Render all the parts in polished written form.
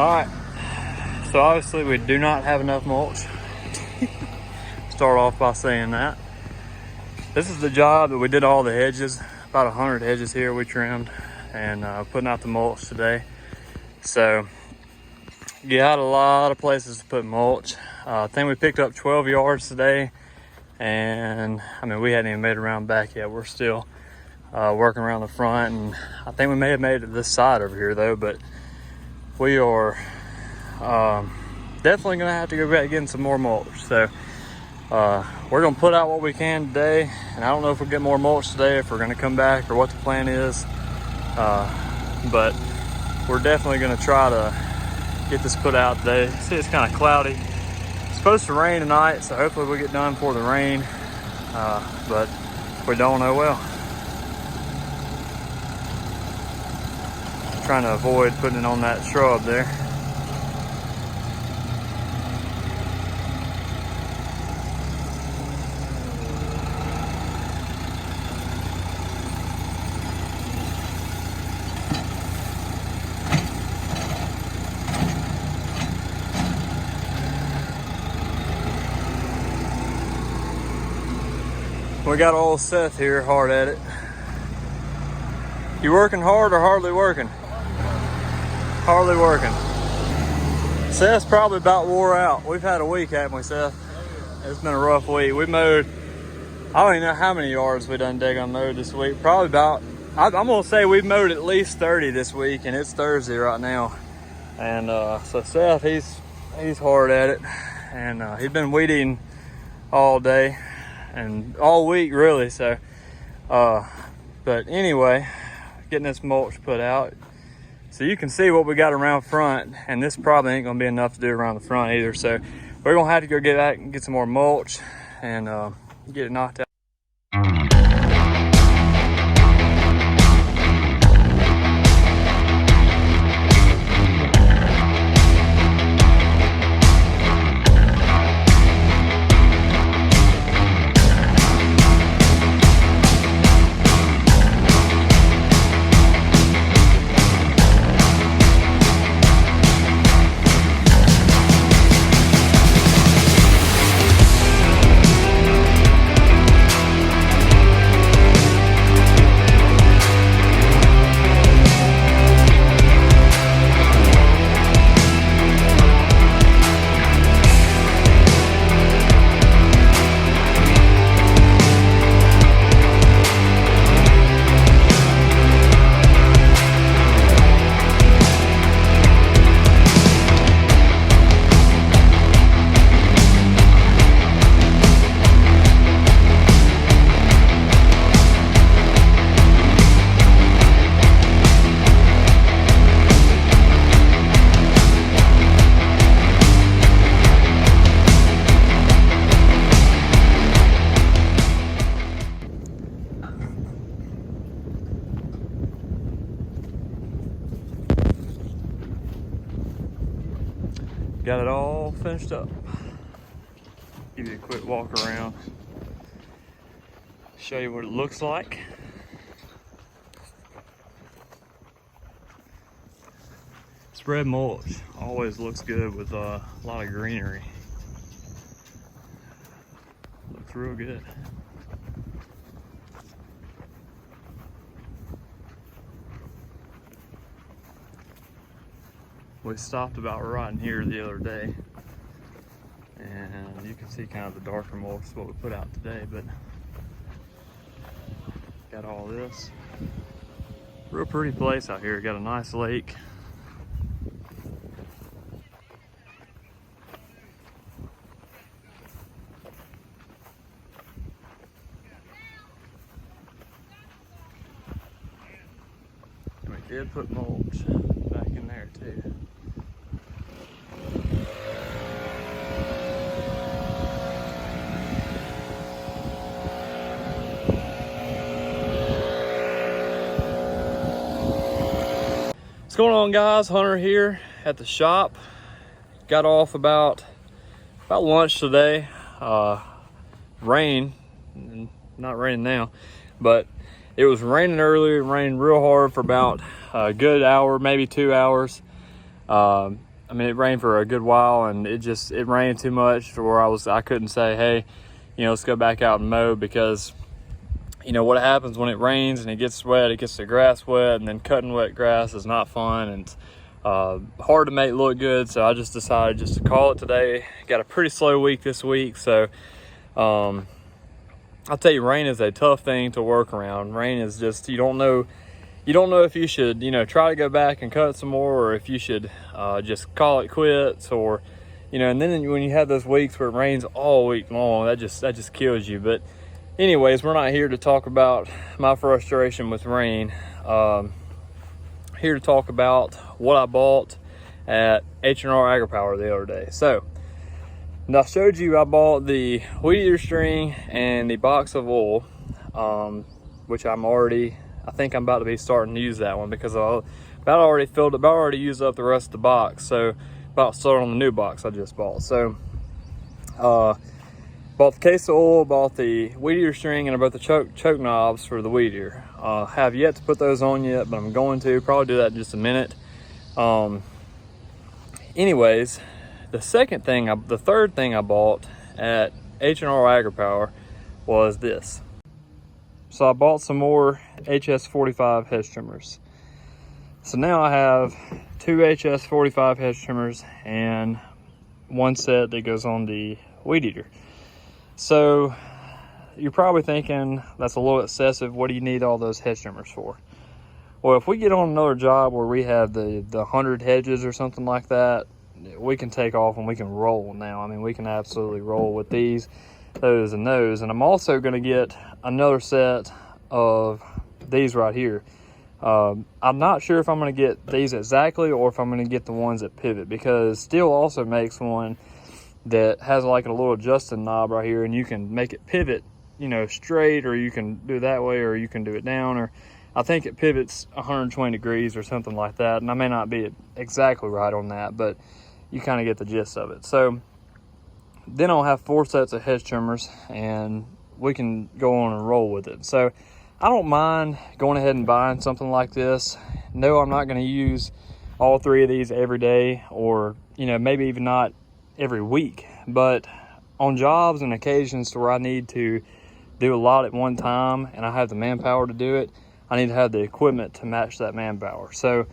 Alright, so obviously we do not have enough mulch. Start off by saying that. This is the job that we did all the hedges, about 100 hedges here we trimmed, and putting out the mulch today. So you had a lot of places to put mulch. I think we picked up 12 yards today, and I mean, we hadn't even made it around back yet. We're still working around the front, and I think we may have made it to this side over here though, but we are definitely gonna have to go back getting some more mulch. So we're gonna put out what we can today, and I don't know if we'll get more mulch today, if we're gonna come back or what the plan is, but we're definitely gonna try to get this put out today. See, it's kind of cloudy. It's supposed to rain tonight, so hopefully we'll get done before the rain, but if we don't, oh well. Trying to avoid putting it on that shrub there. We got old Seth here hard at it. You working hard or hardly working? Hardly working. Seth's probably about wore out. We've had a week, haven't we, Seth? It's been a rough week. We mowed, I don't even know how many yards we done daggone mowed this week. Probably about, I'm gonna say we've mowed at least 30 this week, and it's Thursday right now. And so Seth, he's hard at it, and he's been weed eating all day and all week really. So but anyway, getting this mulch put out so you can see what we got around front, and this probably ain't gonna be enough to do around the front either. So we're gonna have to go get back and get some more mulch and get it knocked out. Got it all finished up. Give you a quick walk around, show you what it looks like. Spread mulch always looks good with a lot of greenery. Looks real good. We stopped about right in here the other day, and you can see kind of the darker mulch what we put out today, but got all this. Real pretty place out here. Got a nice lake. And we did put mulch back in there too. What's going on, guys? Hunter here at the shop. Got off about lunch today. Rain, not raining now, but it was raining earlier. It rained real hard for about a good hour, maybe 2 hours. I mean, it rained for a good while, and it rained too much to where I couldn't say, hey, you know, let's go back out and mow, because you know what happens when it rains and it gets wet, it gets the grass wet, and then cutting wet grass is not fun, and it's hard to make look good. So I just decided just to call it today. Got a pretty slow week this week, so I'll tell you, rain is a tough thing to work around. Rain is just, you don't know if you should, you know, try to go back and cut some more, or if you should just call it quits, or, you know. And then when you have those weeks where it rains all week long, that just kills you. But anyways, we're not here to talk about my frustration with rain. Here to talk about what I bought at H&R Agri-Power the other day. So, and I showed you I bought the weed eater string and the box of oil, which I think I'm about to be starting to use that one, because I already used up the rest of the box. So about to start on the new box I just bought. So bought the case of oil, bought the weed eater string, and I bought the choke knobs for the weed eater. Have yet to put those on yet, but I'm going to probably do that in just a minute. Anyways, the third thing I bought at H&R Agri-Power was this. So I bought some more HS-45 hedge trimmers. So now I have 2 HS-45 hedge trimmers and one set that goes on the weed eater. So you're probably thinking that's a little excessive. What do you need all those hedge trimmers for? Well, if we get on another job where we have the 100 hedges or something like that, we can take off and we can roll now. I mean, we can absolutely roll with these, those, and those. And I'm also going to get another set of these right here. I'm not sure if I'm going to get these exactly, or if I'm going to get the ones that pivot, because STIHL also makes one that has like a little adjusting knob right here, and you can make it pivot, you know, straight, or you can do it that way, or you can do it down, or I think it pivots 120 degrees or something like that. And I may not be exactly right on that, but you kind of get the gist of it. So then I'll have 4 sets of hedge trimmers, and we can go on and roll with it. So I don't mind going ahead and buying something like this. No, I'm not going to use all 3 of these every day, or, you know, maybe even not every week, but on jobs and occasions to where I need to do a lot at one time and I have the manpower to do it, I need to have the equipment to match that manpower. So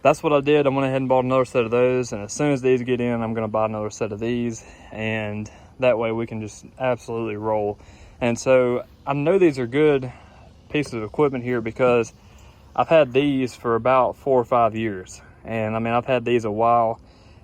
that's what I did. I went ahead and bought another set of those, and as soon as these get in, I'm going to buy another set of these, and that way we can just absolutely roll. And so I know these are good pieces of equipment here, because I've had these for about 4 or 5 years, and I mean, I've had these a while,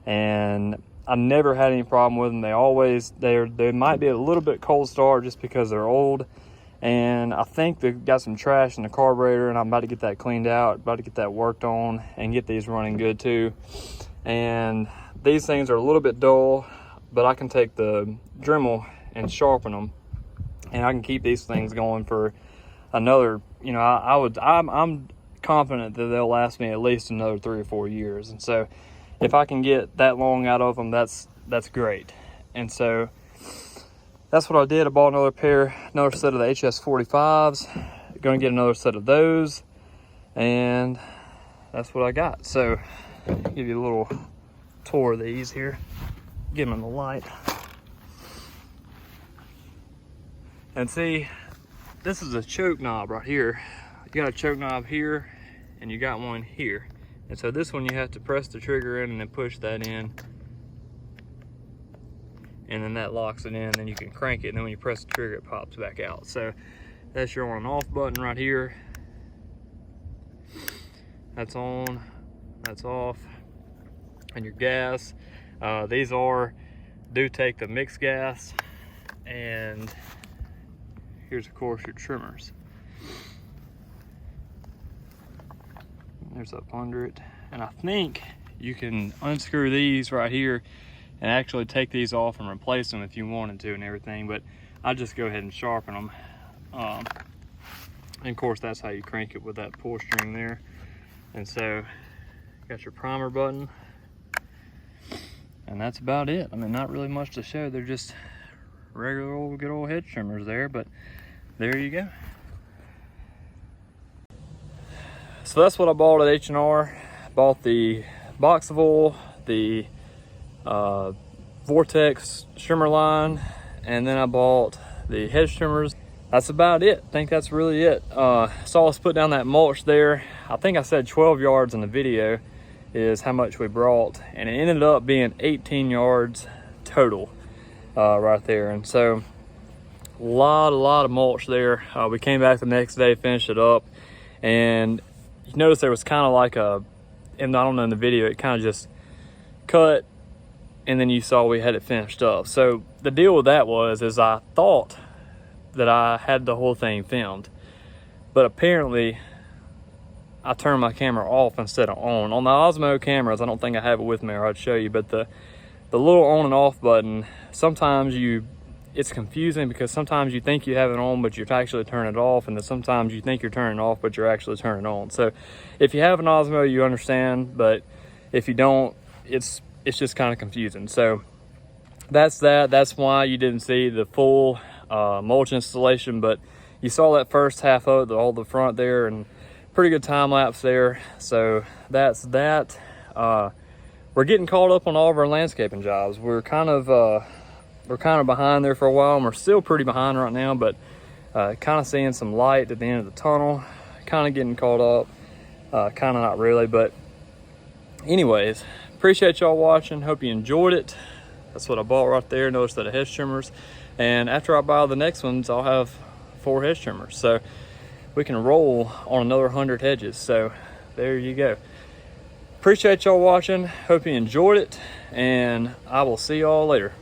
and I never had any problem with them. They might be a little bit cold start just because they're old, and I think they've got some trash in the carburetor, and I'm about to get that cleaned out, about to get that worked on, and get these running good too. And these things are a little bit dull, but I can take the Dremel and sharpen them, and I can keep these things going for another, you know, I'm confident that they'll last me at least another 3 or 4 years. And so if I can get that long out of them, that's great. And so that's what I did. I bought another set of the HS-45s. Gonna get another set of those, and that's what I got. So I'll give you a little tour of these here. Give them the light. And see, this is a choke knob right here. You got a choke knob here, and you got one here. And so this one, you have to press the trigger in and then push that in, and then that locks it in, and then you can crank it, and then when you press the trigger, it pops back out. So that's your on and off button right here. That's on, that's off. And your gas, these do take the mixed gas. And here's of course your trimmers. There's up under it. And I think you can unscrew these right here and actually take these off and replace them if you wanted to and everything, but I just go ahead and sharpen them. And of course that's how you crank it, with that pull string there. And so got your primer button, and that's about it. I mean, not really much to show. They're just regular old good old hedge trimmers there, but there you go. So that's what I bought at H&R. Bought the box of oil, the Vortex trimmer line, and then I bought the Hedge trimmers. That's about it. I think that's really it. Saw us put down that mulch there. I think I said 12 yards in the video is how much we brought, and it ended up being 18 yards total right there. And so a lot of mulch there. We came back the next day, finished it up, and you notice there was kind of like and I don't know, in the video it kind of just cut, and then you saw we had it finished up. So the deal with that is I thought that I had the whole thing filmed, but apparently I turned my camera off instead of on. On the Osmo cameras, I don't think I have it with me or I'd show you, but the little on and off button, sometimes it's confusing because sometimes you think you have it on, but you're actually turning it off, and then sometimes you think you're turning it off, but you're actually turning it on. So if you have an Osmo, you understand, but if you don't, it's just kind of confusing. So that's that. That's why you didn't see the full mulch installation, but you saw that first half of it, all the front there, and pretty good time lapse there. So that's that. We're getting caught up on all of our landscaping jobs. We're kind of behind there for a while, and we're still pretty behind right now, but kind of seeing some light at the end of the tunnel, kind of getting caught up, kind of not really. But anyways, appreciate y'all watching. Hope you enjoyed it. That's what I bought right there. Notice that hedge trimmers, and after I buy the next ones, I'll have 4 hedge trimmers, so we can roll on another 100 hedges. So there you go. Appreciate y'all watching. Hope you enjoyed it, and I will see y'all later.